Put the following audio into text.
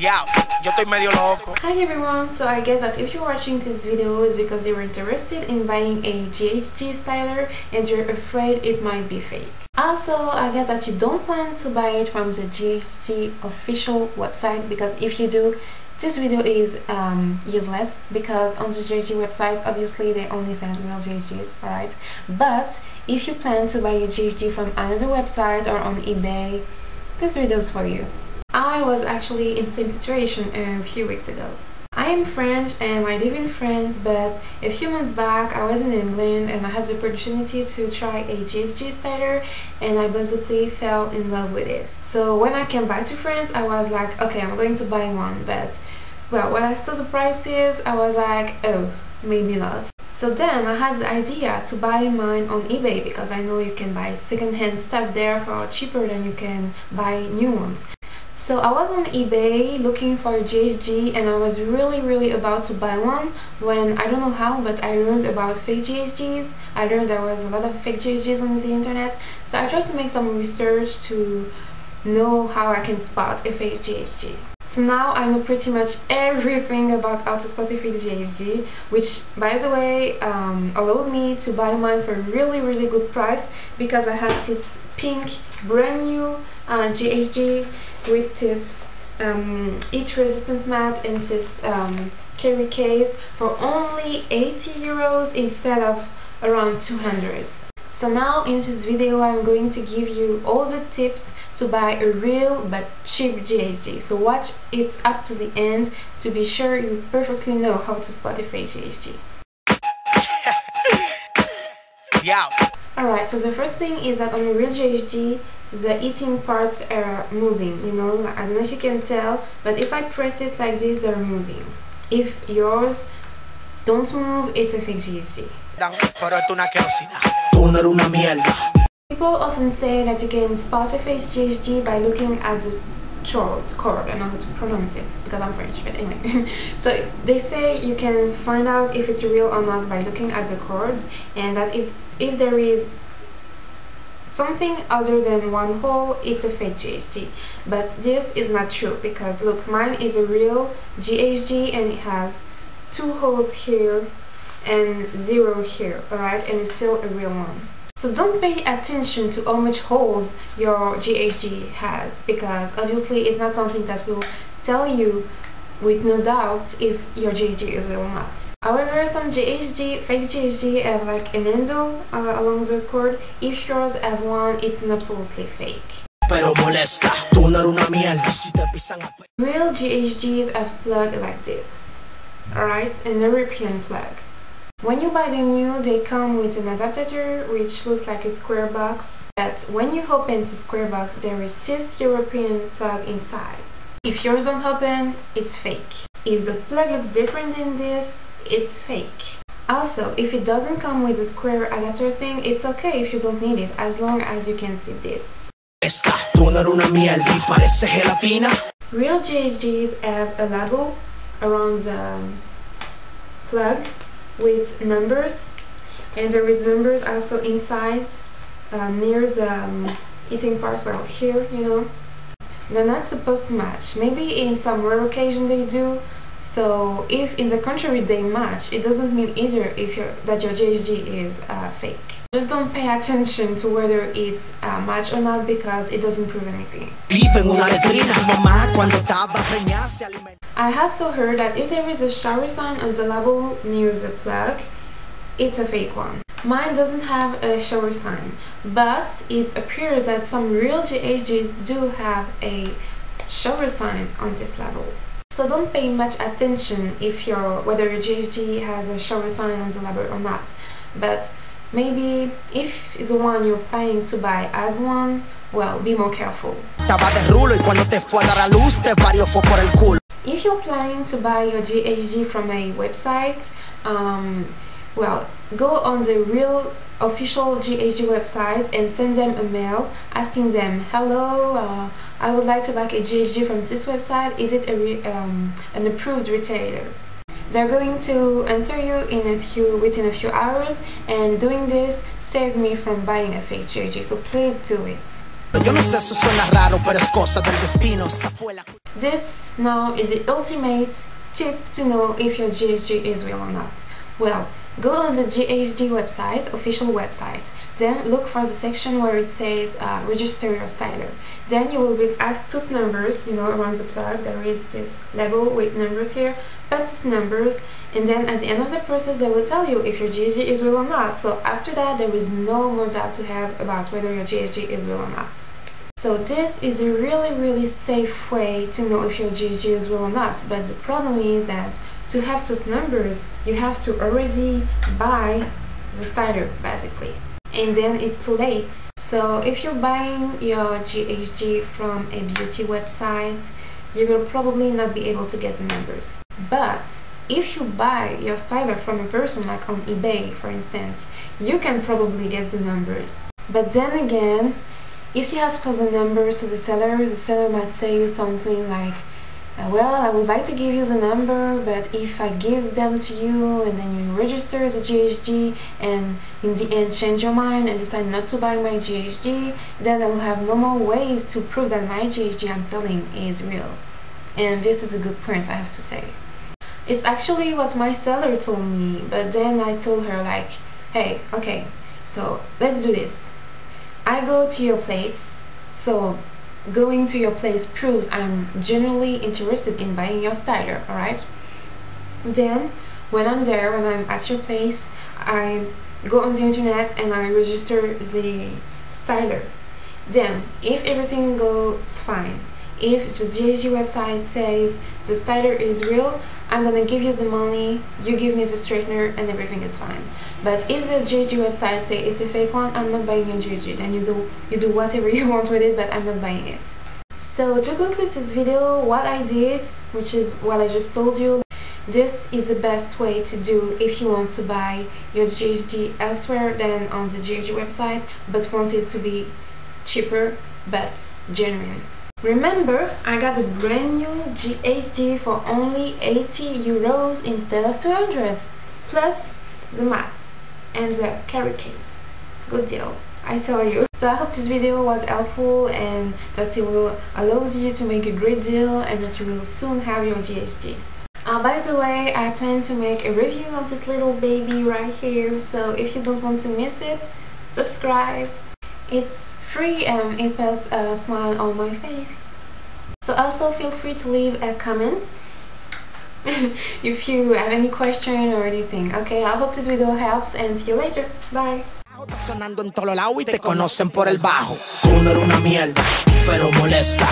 Yo estoy medio loco. Hi everyone, so I guess that if you're watching this video is because you're interested in buying a GHD styler and you're afraid it might be fake. Also, I guess that you don't plan to buy it from the GHD official website, because if you do, this video is useless, because on the GHD website obviously they only sell real GHDs, alright? But if you plan to buy a GHD from another website or on eBay, this video is for you. I was actually in the same situation a few weeks ago. I am French and I live in France, but a few months back I was in England and I had the opportunity to try a GHD styler and I basically fell in love with it. So when I came back to France, I was like, okay, I'm going to buy one, but well, when I saw the prices, I was like, oh, maybe not. So then I had the idea to buy mine on eBay, because I know you can buy second-hand stuff there for cheaper than you can buy new ones. So I was on eBay looking for a GHD and I was really about to buy one when, I don't know how, but I learned about fake GHDs. I learned there was a lot of fake GHDs on the internet, so I tried to make some research to know how I can spot a fake GHD. So now I know pretty much everything about how to spot a fake GHD, which by the way allowed me to buy mine for a really good price, because I had this pink brand new GHD with this heat resistant mat and this carry case for only 80 euros instead of around 200. So now in this video I'm going to give you all the tips to buy a real but cheap GHD. So watch it up to the end to be sure you perfectly know how to spot a fake GHD. Alright, so the first thing is that on a real GHD, the heating parts are moving, you know, I don't know if you can tell, but if I press it like this, they're moving. If yours don't move, it's a fake GHD. People often say that you can spot a fake GHD by looking at the chord. I don't know how to pronounce it because I'm French, but anyway. So they say you can find out if it's real or not by looking at the chords, and that if there is something other than one hole, it's a fake GHD. But this is not true, because look, mine is a real GHD and it has 2 holes here and 0 here, alright, and it's still a real one. So don't pay attention to how much holes your GHD has, because obviously it's not something that will tell you with no doubt if your GHD is real or not. However, some GHD, fake GHD, have like an handle along the cord. If yours have one, it's an absolutely fake. Real GHDs have plug like this, alright, an European plug. When you buy the new, they come with an adapter which looks like a square box, but when you open the square box, there is this European plug inside. If yours don't open, it's fake. If the plug looks different than this, it's fake. Also, if it doesn't come with a square adapter thing, it's okay if you don't need it, as long as you can see this. Real GHDs have a label around the plug with numbers, and there is numbers also inside near the heating parts, well here, you know. They're not supposed to match. Maybe in some rare occasion they do. So if in the contrary they match, it doesn't mean either that your GHD is fake. Just don't pay attention to whether it's match or not, because it doesn't prove anything. I also heard that if there is a shower sign on the label near the plug, it's a fake one. Mine doesn't have a shower sign, but it appears that some real GHDs do have a shower sign on this label. So don't pay much attention if whether your GHD has a shower sign on the label or not. But maybe if the one you're planning to buy has one, well, be more careful. If you're planning to buy your GHD from a website, well, go on the real official GHD website and send them a mail asking them, hello, I would like to buy a GHD from this website, is it an approved retailer? They're going to answer you within a few hours, and doing this saved me from buying a fake GHD, so please do it. Yo no sé, eso suena raro, pero es cosa del destino. This now is the ultimate tip to know if your GHD is real or not. Well, go on the GHD website, official website. Then look for the section where it says register your styler. Then you will be asked two numbers, around the plug. There is this label with numbers here. Put these numbers, and then at the end of the process they will tell you if your GHD is real or not. So after that there is no more doubt to have about whether your GHD is real or not. So this is a really safe way to know if your GHD is real or not. But the problem is that to have those numbers you have to already buy the styler basically, and then it's too late. So if you're buying your GHD from a beauty website, you will probably not be able to get the numbers. But if you buy your styler from a person, like on eBay for instance, you can probably get the numbers. But then again, if you ask for the numbers to the seller might say you something like, well, I would like to give you the number, but if I give them to you and then you register as a GHD and in the end change your mind and decide not to buy my GHD, then I will have no more ways to prove that my GHD I'm selling is real. And this is a good point, I have to say. It's actually what my seller told me, but then I told her like, hey, okay, so let's do this. I go to your place, so going to your place proves I'm genuinely interested in buying your styler, alright? Then, when I'm there, when I'm at your place, I go on the internet and I register the styler. Then, if everything goes fine, if the GHD website says the styler is real, I'm gonna give you the money, you give me the straightener, and everything is fine. But if the GHD website says it's a fake one, I'm not buying your GHD. Then you do whatever you want with it, but I'm not buying it. So to conclude this video, what I did, which is what I just told you, this is the best way to do if you want to buy your GHD elsewhere than on the GHD website, but want it to be cheaper but genuine. Remember, I got a brand new GHD for only 80 euros instead of 200, plus the mats and the carry case. Good deal, I tell you. So I hope this video was helpful and that it will allow you to make a great deal and that you will soon have your GHD. By the way, I plan to make a review of this little baby right here, so if you don't want to miss it, subscribe. It's free and it puts a smile on my face. So also feel free to leave a comment if you have any question or anything. Okay, I hope this video helps and see you later. Bye. Sonando en todos lados y te conocen por el bajo. Uno era una mierda, pero molesta.